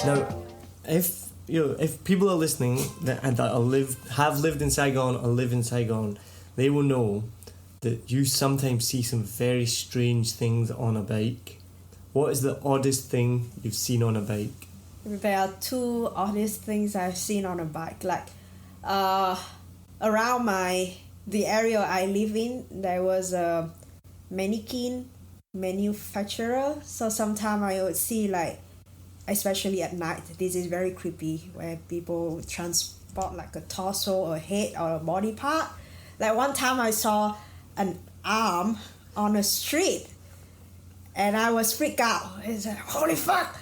Now, if people are listening that have lived in Saigon or live in Saigon, they will know that you sometimes see some very strange things on a bike. What is the oddest thing you've seen on a bike? There are two oddest things I've seen on a bike. Like, around the area I live in, there was a mannequin manufacturer. So sometimes I would see, like, especially at night, this is very creepy, where people transport like a torso or a head or a body part. Like one time I saw an arm on a street and I was freaked out. It's like, holy fuck,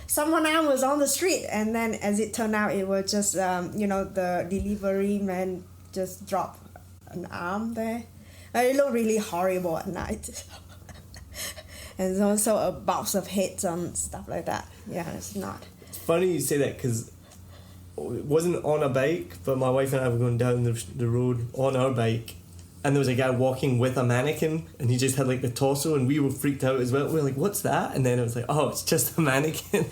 someone's arm was on the street. And then as it turned out, it was just, the delivery man just dropped an arm there. It looked really horrible at night. And there's also a box of heads and stuff like that. Yeah, it's not. It's funny you say that because it wasn't on a bike, but my wife and I were going down the road on our bike, and there was a guy walking with a mannequin, and he just had like the torso, and we were freaked out as well. We were like, what's that? And then it was like, oh, it's just a mannequin.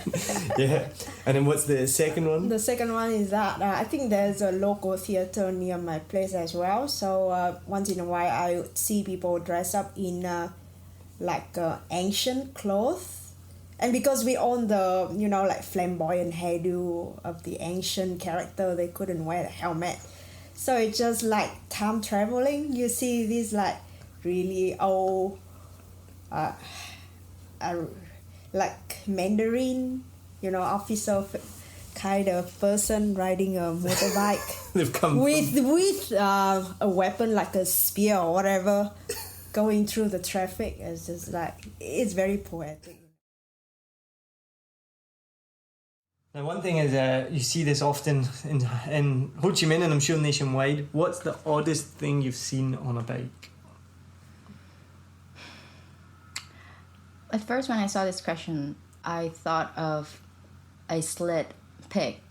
Yeah. And then what's the second one? The second one is that I think there's a local theater near my place as well. So once in a while, I would see people dress up in ancient clothes. And because we own the, like flamboyant hairdo of the ancient character, they couldn't wear the helmet. So it's just like time traveling. You see these like really old, like Mandarin, officer kind of person riding a motorbike. They've come with a weapon like a spear or whatever, going through the traffic. It's just like, it's very poetic. Now, one thing is you see this often in Ho Chi Minh, and I'm sure nationwide. What's the oddest thing you've seen on a bike? At first, when I saw this question, I thought of a slit pig.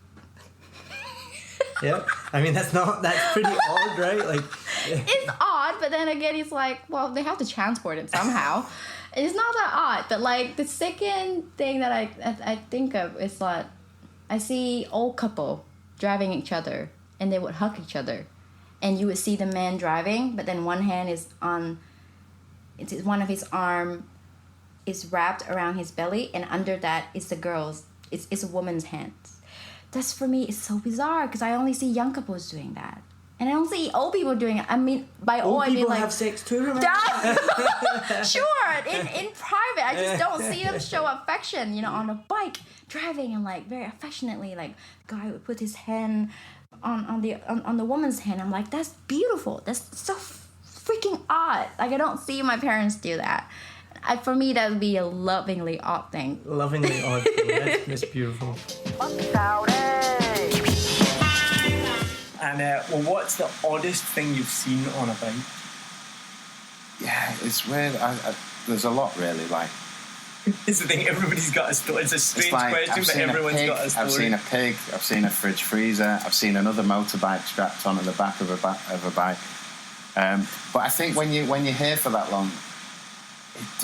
Yeah, I mean that's pretty odd, right? Like, yeah. It's odd, but then again, it's like, well, they have to transport it somehow. It's not that odd, but like the second thing that I think of is like, I see old couple driving each other, and they would hug each other, and you would see the man driving, but then one hand is on, one of his arm is wrapped around his belly, and under that is the girl's. It's a woman's hand. That's, for me, it's so bizarre because I only see young couples doing that. And I don't see old people doing it. I mean, by old, I mean like... have sex too, remember? Sure, in private. I just don't see them show affection, on a bike, driving, and like very affectionately, like, guy would put his hand on the woman's hand. I'm like, that's beautiful. That's so freaking odd. Like, I don't see my parents do that. For me, that would be a lovingly odd thing. Lovingly odd thing. That's beautiful. And what's the oddest thing you've seen on a bike? Yeah, it's weird. There's a lot, really. Like, it's the thing. Everybody's got a story. It's a strange question, but everyone's got a story. I've seen a pig. I've seen a fridge freezer. I've seen another motorbike strapped onto the back of a bike. But I think when you're here for that long, it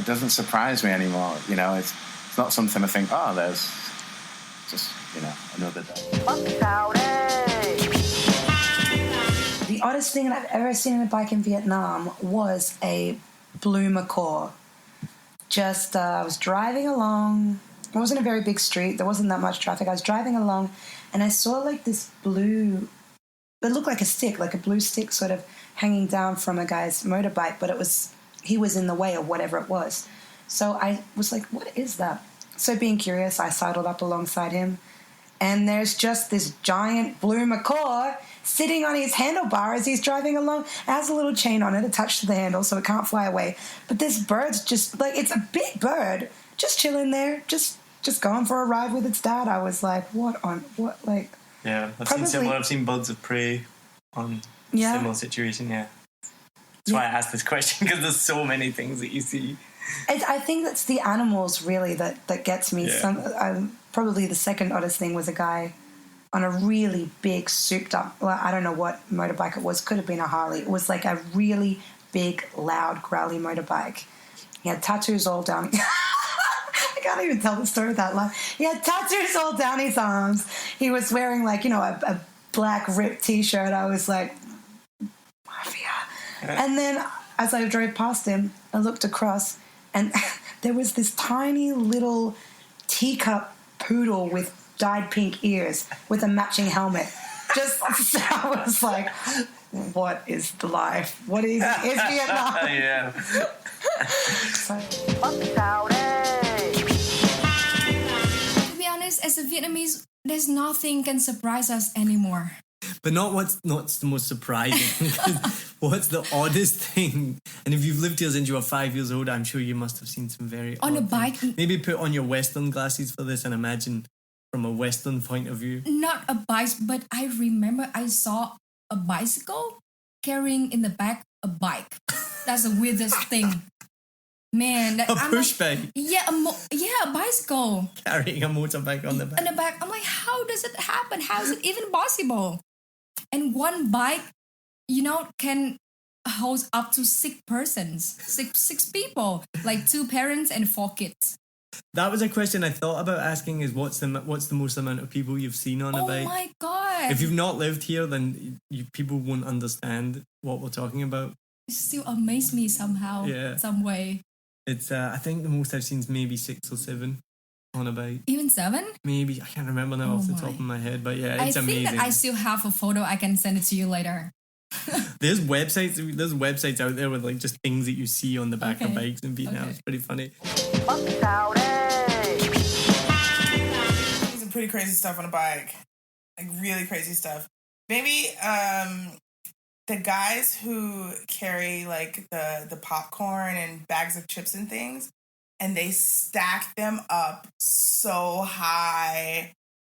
doesn't surprise me anymore. It's not something I think, oh, there's just, another day. The oddest thing that I've ever seen on a bike in Vietnam was a blue macaw. I was driving along. It wasn't a very big street. There wasn't that much traffic. I was driving along, and I saw like this blue, it looked like a stick, like a blue stick sort of hanging down from a guy's motorbike, but he was in the way of whatever it was. So I was like, what is that? So being curious, I sidled up alongside him, and there's just this giant blue macaw sitting on his handlebar as he's driving along. It has a little chain on it attached to the handle so it can't fly away. But this bird's just, like, it's a big bird, just chilling there, just going for a ride with its dad. I was like, Yeah, seen similar. I've seen birds of prey on similar situation, yeah. That's why I asked this question, because there's so many things that you see. I think that's the animals, really, that gets me. Yeah. Probably the second oddest thing was a guy on a really big, souped-up, well, I don't know what motorbike it was. Could have been a Harley. It was like a really big, loud, growly motorbike. He had tattoos all down. I can't even tell the story without laughing. He had tattoos all down his arms. He was wearing like, a black ripped t-shirt. I was like, mafia. And then as I drove past him, I looked across and there was this tiny little teacup poodle with dyed pink ears with a matching helmet. I was like, what is the life? What is Vietnam? Yeah. To be honest, as a Vietnamese, there's nothing can surprise us anymore. But not what's the most surprising. What's the oddest thing? And if you've lived here since you were 5 years old, I'm sure you must have seen some very On odd a bike? things. Maybe put on your Western glasses for this and imagine from a Western point of view. Not a bike, but I remember I saw a bicycle carrying in the back a bike. That's the weirdest thing. Man, A push bike Yeah, a bicycle carrying a motorbike on the back. in the back. I'm like, how does it happen? How is it even possible? And one bike, can host up to 6 persons, six people, like 2 parents and 4 kids. That was a question I thought about asking: is what's the most amount of people you've seen on a bike? Oh my god! If you've not lived here, then people won't understand what we're talking about. It still amazes me somehow, some way. It's I think the most I've seen is maybe 6 or 7 on a bike. Even 7? Maybe, I can't remember now off the top of my head, but yeah, it's amazing. I think that I still have a photo. I can send it to you later. There's websites out there with like just things that you see on the back of bikes in Vietnam. It's pretty funny. Some pretty crazy stuff on a bike. Like really crazy stuff. Maybe the guys who carry like the popcorn and bags of chips and things, and they stack them up so high,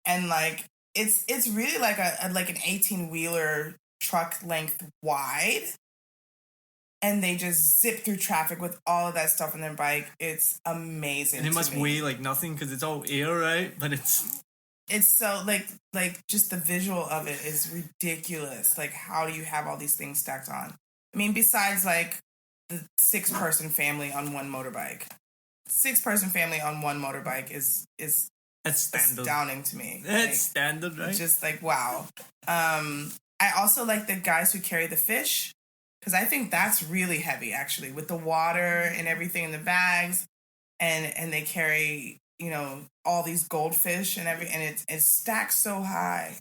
and like it's really like an 18-wheeler truck length wide, and they just zip through traffic with all of that stuff on their bike. It's amazing. And it must weigh like nothing because it's all air, right? But it's so like just the visual of it is ridiculous. Like, how do you have all these things stacked on? I mean, besides like the 6-person family on one motorbike. 6-person family on one motorbike is that's standard. Astounding to me. That's standard, right? Just like, wow. I also like the guys who carry the fish, because I think that's really heavy, actually, with the water and everything in the bags, and they carry, all these goldfish and it's stacked so high.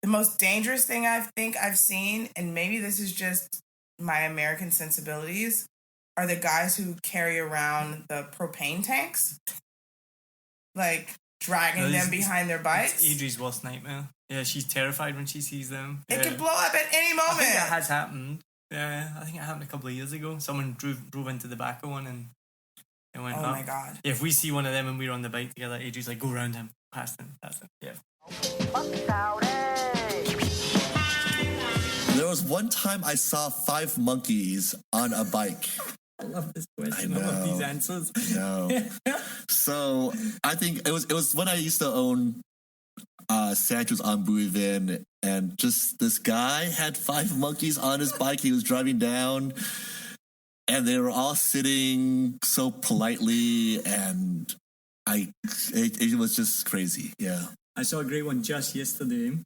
The most dangerous thing I think I've seen, and maybe this is just my American sensibilities, are the guys who carry around the propane tanks, like dragging them behind their bikes. It's Adri's worst nightmare. Yeah, she's terrified when she sees them. It could blow up at any moment. I think that has happened. Yeah, I think it happened a couple of years ago. Someone drove into the back of one and it went up. Oh my god. Yeah, if we see one of them and we're on the bike together, Adri's like, go around him, past him, that's it. Yeah. There was one time I saw 5 monkeys on a bike. I love this question. I love these answers. I know. So I think it was when I used to own Sancho's on Buivin, and just this guy had 5 monkeys on his bike. He was driving down, and they were all sitting so politely, and it was just crazy. Yeah. I saw a great one just yesterday.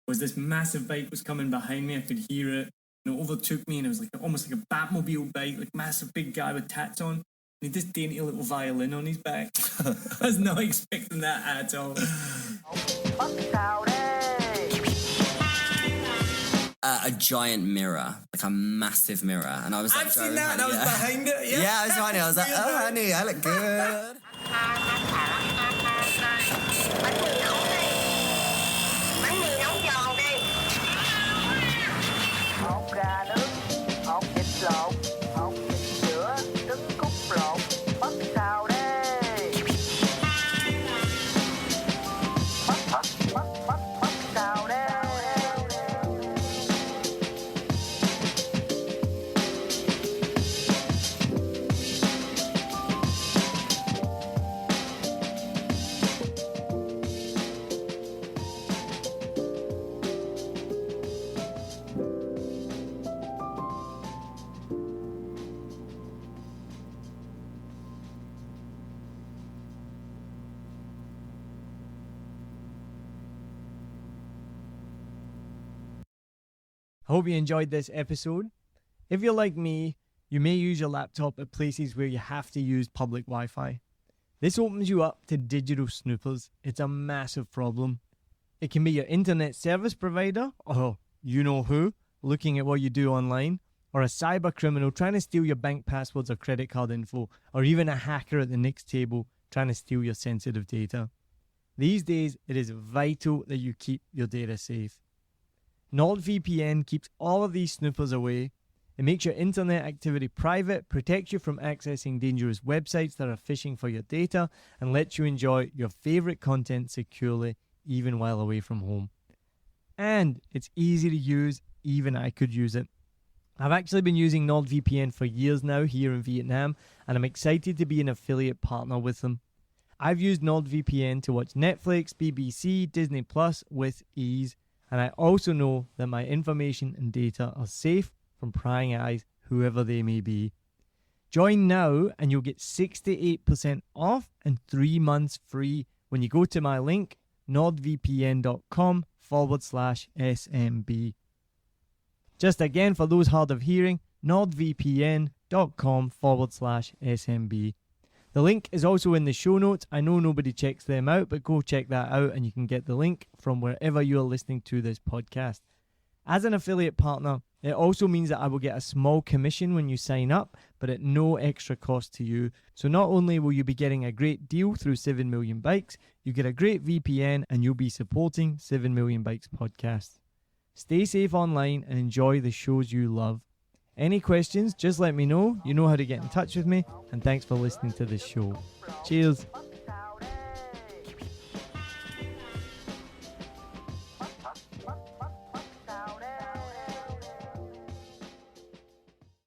Was this massive bike was coming behind me. I could hear it. And it overtook me, and it was like almost like a Batmobile bike, like massive big guy with tats on. And he had this dainty little violin on his back. I was not expecting that at all. A giant mirror, like a massive mirror, and I was like, I've seen that, and I was behind it. Yeah, I was behind it. I was like, oh, honey, I look good. I hope you enjoyed this episode. If you're like me, you may use your laptop at places where you have to use public Wi-Fi. This opens you up to digital snoopers. It's a massive problem. It can be your internet service provider, or you know who, looking at what you do online, or a cyber criminal trying to steal your bank passwords or credit card info, or even a hacker at the next table trying to steal your sensitive data. These days, it is vital that you keep your data safe. NordVPN keeps all of these snoopers away. It makes your internet activity private, protects you from accessing dangerous websites that are phishing for your data, and lets you enjoy your favorite content securely, even while away from home. And it's easy to use, even I could use it. I've actually been using NordVPN for years now here in Vietnam, and I'm excited to be an affiliate partner with them. I've used NordVPN to watch Netflix, BBC, Disney Plus with ease, and I also know that my information and data are safe from prying eyes, whoever they may be. Join now and you'll get 68% off and 3 months free when you go to my link, nordvpn.com/SMB. Just again, for those hard of hearing, nordvpn.com/SMB. The link is also in the show notes. I know nobody checks them out, but go check that out and you can get the link from wherever you're listening to this podcast. As an affiliate partner, it also means that I will get a small commission when you sign up, but at no extra cost to you. So not only will you be getting a great deal through 7 Million Bikes, you get a great VPN and you'll be supporting 7 Million Bikes podcast. Stay safe online and enjoy the shows you love. Any questions, just let me know. You know how to get in touch with me. And thanks for listening to this show. Cheers.